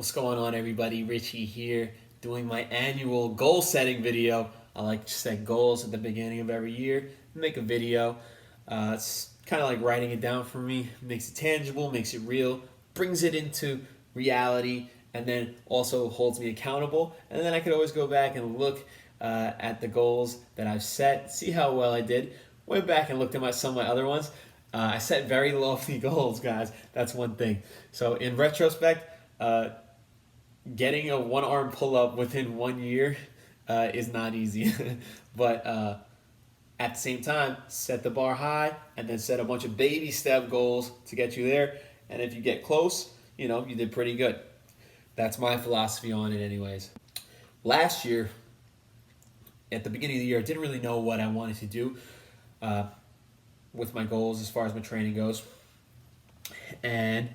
What's going on, everybody? Richie here, doing my annual goal setting video. I like to set goals at the beginning of every year, make a video. It's kind of like writing it down for me. Makes it tangible, makes it real, brings it into reality, and then also holds me accountable. And then I could always go back and look at the goals that I've set, see how well I did. Went back and looked at some of my other ones. I set very lofty goals, guys. That's one thing. So in retrospect, getting a one-arm pull-up within 1 year is not easy. But at the same time, set the bar high and then set a bunch of baby step goals to get you there. And if you get close, you did pretty good. That's my philosophy on it anyways. Last year, at the beginning of the year, I didn't really know what I wanted to do with my goals as far as my training goes. And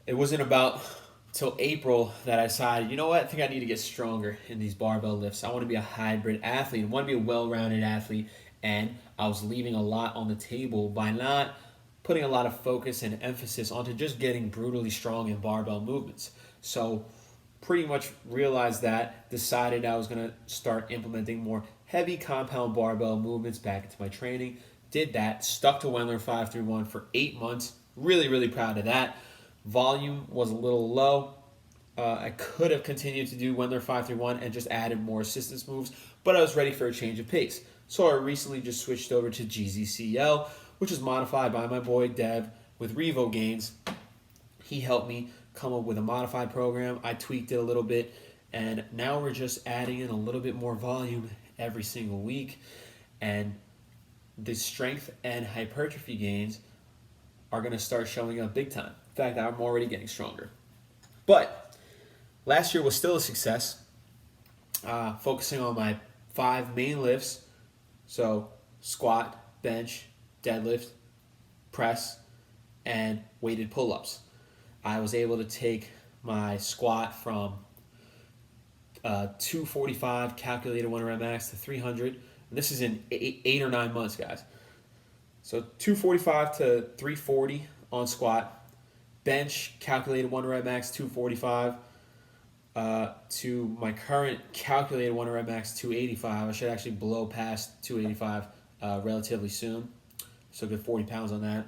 it wasn't about till April that I decided, you know what, I think I need to get stronger in these barbell lifts. I want to be a hybrid athlete. I want to be a well-rounded athlete. And I was leaving a lot on the table by not putting a lot of focus and emphasis onto just getting brutally strong in barbell movements. So pretty much realized that, decided I was going to start implementing more heavy compound barbell movements back into my training. Did that, stuck to Wendler 531 for 8 months. Really, really proud of that. Volume was a little low. I could have continued to do Wendler 531 and just added more assistance moves, but I was ready for a change of pace. So I recently just switched over to GZCL, which is modified by my boy Dev with Revo Gains. He helped me come up with a modified program. I tweaked it a little bit, and now we're just adding in a little bit more volume every single week. And the strength and hypertrophy gains are going to start showing up big time. In fact, I'm already getting stronger. But last year was still a success, focusing on my 5 main lifts. So squat, bench, deadlift, press, and weighted pull-ups. I was able to take my squat from 245 calculated 1 rep max to 300. And this is in 8 or 9 months, guys. So 245 to 340 on squat. Bench, calculated 1 rep max, 245 to my current calculated 1 rep max, 285. I should actually blow past 285 relatively soon. So good 40 pounds on that.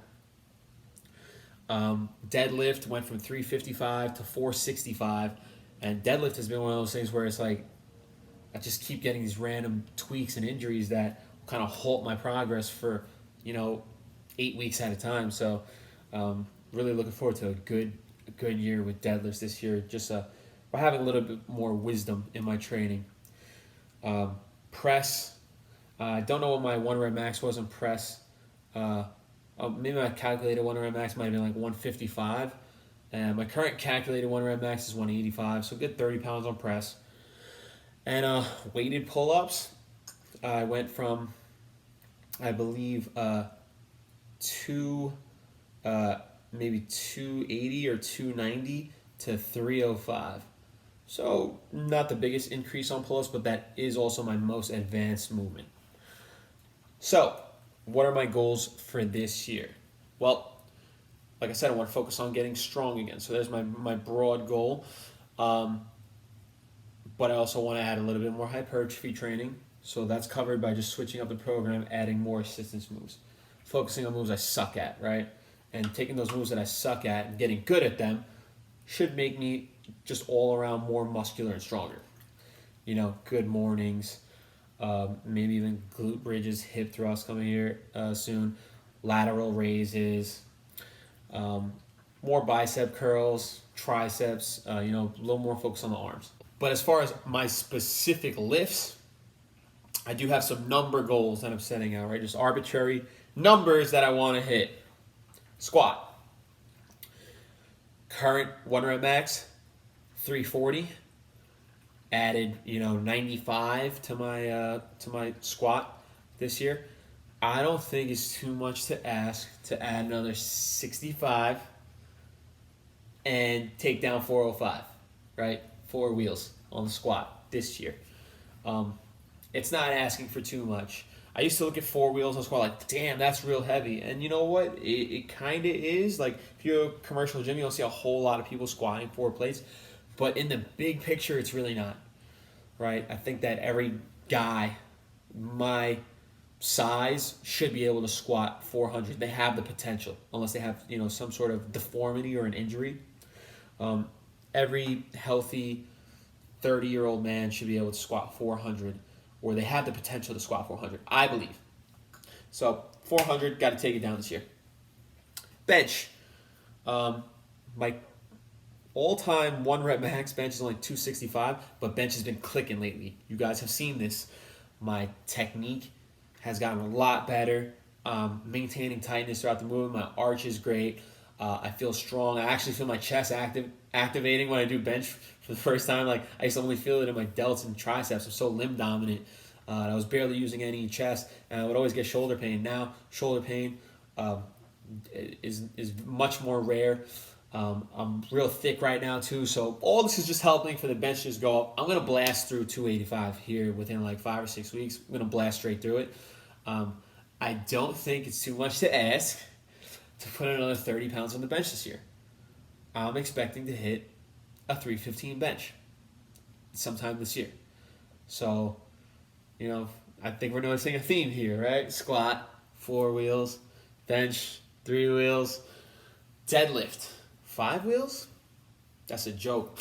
Deadlift went from 355 to 465. And deadlift has been one of those things where it's like I just keep getting these random tweaks and injuries that kind of halt my progress for 8 weeks at a time. So really looking forward to a good year with deadlifts this year. Just by having a little bit more wisdom in my training. Press. I don't know what my 1 rep max was in press. Maybe my calculated 1 rep max might have been like 155. And my current calculated 1 rep max is 185. So good 30 pounds on press. And weighted pull-ups. I went from, I believe, maybe 280 or 290 to 305. So not the biggest increase on pull-ups, but that is also my most advanced movement. So what are my goals for this year? Well, like I said, I want to focus on getting strong again. So there's my broad goal. But I also want to add a little bit more hypertrophy training. So that's covered by just switching up the program, adding more assistance moves. Focusing on moves I suck at, right? And taking those moves that I suck at and getting good at them should make me just all around more muscular and stronger. Good mornings, maybe even glute bridges, hip thrusts coming here soon, lateral raises, more bicep curls, triceps, a little more focus on the arms. But as far as my specific lifts, I do have some number goals that I'm setting out, right? Just arbitrary numbers that I want to hit. Squat. Current 1 rep max, 340. Added, 95 to my squat this year. I don't think it's too much to ask to add another 65 and take down 405, right? 4 wheels on the squat this year. It's not asking for too much. I used to look at 4 wheels and squat like, damn, that's real heavy. And you know what? It kind of is. Like, if you're a commercial gym, you don't see a whole lot of people squatting 4 plates. But in the big picture, it's really not, right? I think that every guy my size should be able to squat 400. They have the potential, unless they have, some sort of deformity or an injury. Every healthy 30-year-old man should be able to squat 400, or they have the potential to squat 400, I believe. So 400, got to take it down this year. Bench. My all-time 1 rep max bench is only 265, but bench has been clicking lately. You guys have seen this. My technique has gotten a lot better. Maintaining tightness throughout the movement. My arch is great. I feel strong. I actually feel my chest activating when I do bench for the first time. Like, I used to only feel it in my delts and triceps. I'm so limb dominant. I was barely using any chest, and I would always get shoulder pain. Now, shoulder pain is much more rare. I'm real thick right now too, so all this is just helping for the bench to just go up. I'm gonna blast through 285 here within like 5 or 6 weeks. I'm gonna blast straight through it. I don't think it's too much to ask to put another 30 pounds on the bench this year. I'm expecting to hit a 315 bench sometime this year. So, I think we're noticing a theme here, right? Squat, 4 wheels, bench, 3 wheels, deadlift, 5 wheels? That's a joke.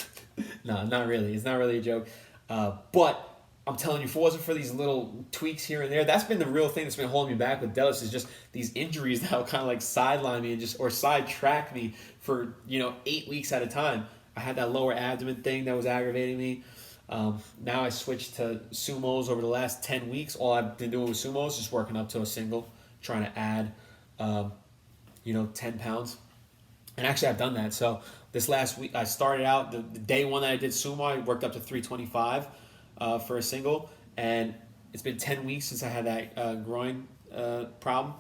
No, not really. It's not really a joke. But I'm telling you, if it wasn't for these little tweaks here and there, that's been the real thing that's been holding me back with deadlifts, is just these injuries that will kind of like sideline me or sidetrack me for 8 weeks at a time. I had that lower abdomen thing that was aggravating me. Now I switched to sumos over the last 10 weeks. All I've been doing with sumos is just working up to a single, trying to add 10 pounds. And actually, I've done that. So this last week, I started out the day one that I did sumo. I worked up to 325 for a single, and it's been 10 weeks since I had that groin problem.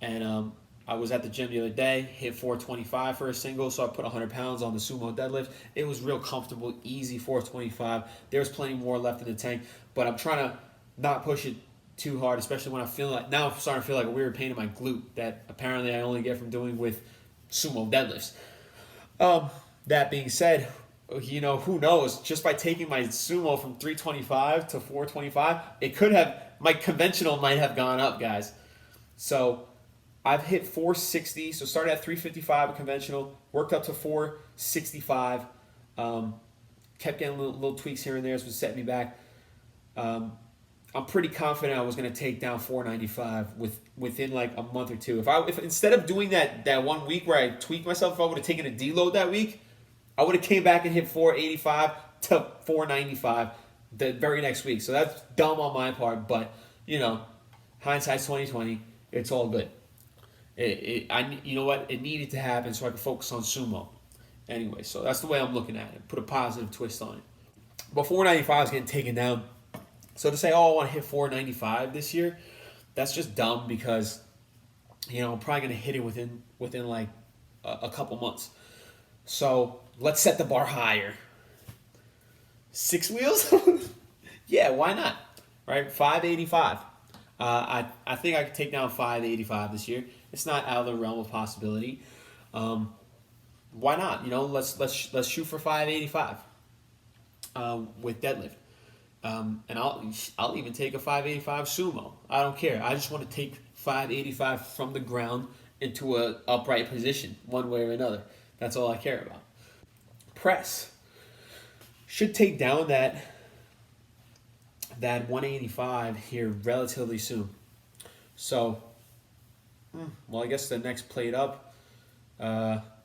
And I was at the gym the other day, hit 425 for a single, so I put 100 pounds on the sumo deadlift. It was real comfortable, easy 425. There's plenty more left in the tank, but I'm trying to not push it too hard, especially when I feel like, now I'm starting to feel like a weird pain in my glute that apparently I only get from doing with sumo deadlifts. That being said, who knows? Just by taking my sumo from 325 to 425, my conventional might have gone up, guys. So I've hit 460. So started at 355 conventional, worked up to 465. Kept getting little tweaks here and there, so it was setting me back. I'm pretty confident I was going to take down 495 within like a month or two. If instead of doing that 1 week where I tweaked myself, if I would have taken a deload that week, I would have came back and hit 485 to 495 the very next week. So that's dumb on my part, but hindsight's 2020. It's all good. You know what? It needed to happen so I could focus on sumo. Anyway, so that's the way I'm looking at it. Put a positive twist on it. But 495 is getting taken down. So to say, I want to hit 495 this year, that's just dumb because, I'm probably going to hit it within like a couple months. So let's set the bar higher. 6 wheels? Yeah, why not? Right? 585. I think I could take down 585 this year. It's not out of the realm of possibility. Why not? Let's shoot for 585 with deadlift. And I'll even take a 585 sumo. I don't care. I just want to take 585 from the ground into a upright position, one way or another. That's all I care about. Press should take down that 185 here relatively soon. So, I guess the next plate up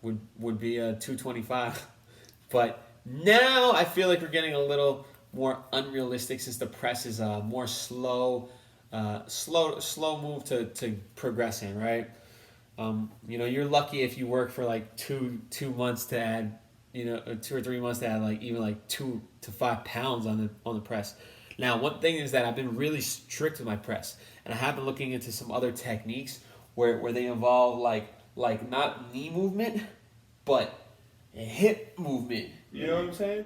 would be a 225. But now I feel like we're getting a little more unrealistic since the press is more slow move to progress in, right? You're lucky if you work for like two months to add, 2 or 3 months to add like even like 2 to 5 pounds on the press. Now, one thing is that I've been really strict with my press, and I have been looking into some other techniques where they involve like not knee movement, but hip movement. You know what I'm saying?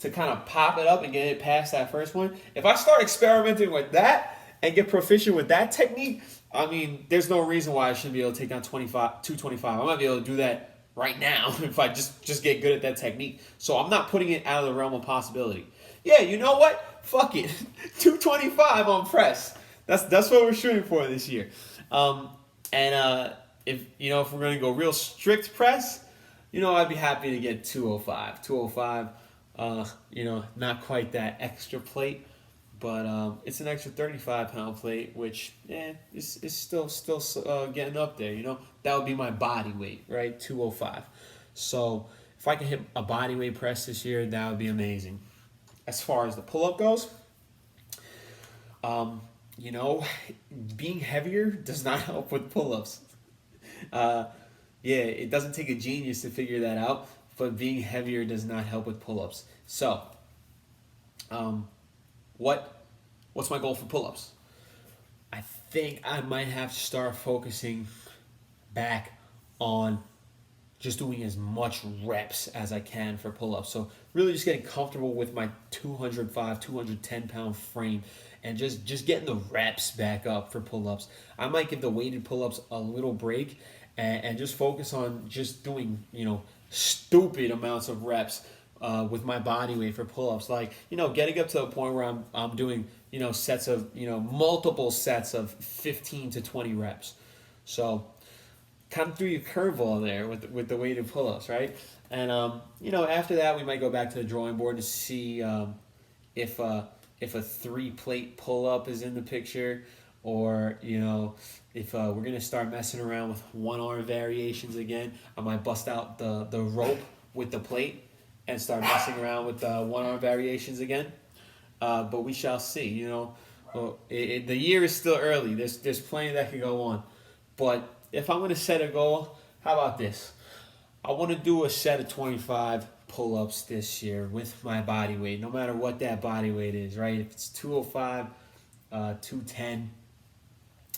to kind of pop it up and get it past that first one. If I start experimenting with that and get proficient with that technique, I mean, there's no reason why I shouldn't be able to take down 225. I might be able to do that right now if I just get good at that technique. So I'm not putting it out of the realm of possibility. Yeah, you know what? Fuck it. 225 on press. That's what we're shooting for this year. If if we're gonna go real strict press, I'd be happy to get 205. 205. Not quite that extra plate, but it's an extra 35-pound plate, which is still getting up there. That would be my body weight, right? 205. So if I can hit a body weight press this year, that would be amazing. As far as the pull-up goes, being heavier does not help with pull-ups. It doesn't take a genius to figure that out, but being heavier does not help with pull-ups. So, what's my goal for pull-ups? I think I might have to start focusing back on just doing as much reps as I can for pull-ups. So really just getting comfortable with my 205, 210-pound frame and just getting the reps back up for pull-ups. I might give the weighted pull-ups a little break and just focus on just doing, stupid amounts of reps with my body weight for pull-ups. Like, getting up to a point where I'm doing, sets of, multiple sets of 15 to 20 reps. So kind of threw your curveball there with the weighted pull-ups, right? And after that, we might go back to the drawing board to see if a 3-plate pull-up is in the picture, or if we're gonna start messing around with 1-arm variations again. I might bust out the rope with the plate and start messing around with the 1-arm variations again. But we shall see. The year is still early. There's plenty that can go on, but if I'm going to set a goal, how about this? I want to do a set of 25 pull-ups this year with my body weight, no matter what that body weight is, right? If it's 205, 210,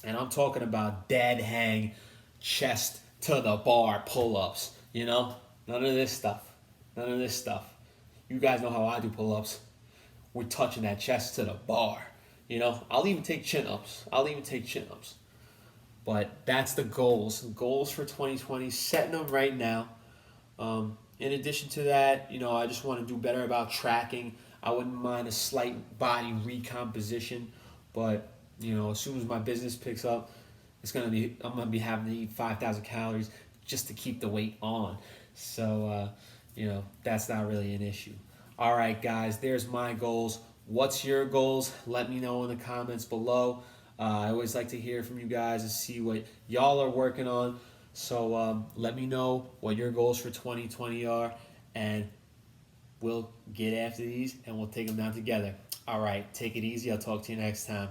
and I'm talking about dead hang, chest to the bar pull-ups, none of this stuff. None of this stuff. You guys know how I do pull-ups. We're touching that chest to the bar. I'll even take chin-ups. But that's the goals. Goals for 2020, setting them right now. In addition to that, I just want to do better about tracking. I wouldn't mind a slight body recomposition, but as soon as my business picks up, I'm gonna be having to eat 5,000 calories just to keep the weight on. So that's not really an issue. All right, guys, there's my goals. What's your goals? Let me know in the comments below. I always like to hear from you guys and see what y'all are working on. So let me know what your goals for 2020 are, and we'll get after these and we'll take them down together. All right, take it easy. I'll talk to you next time.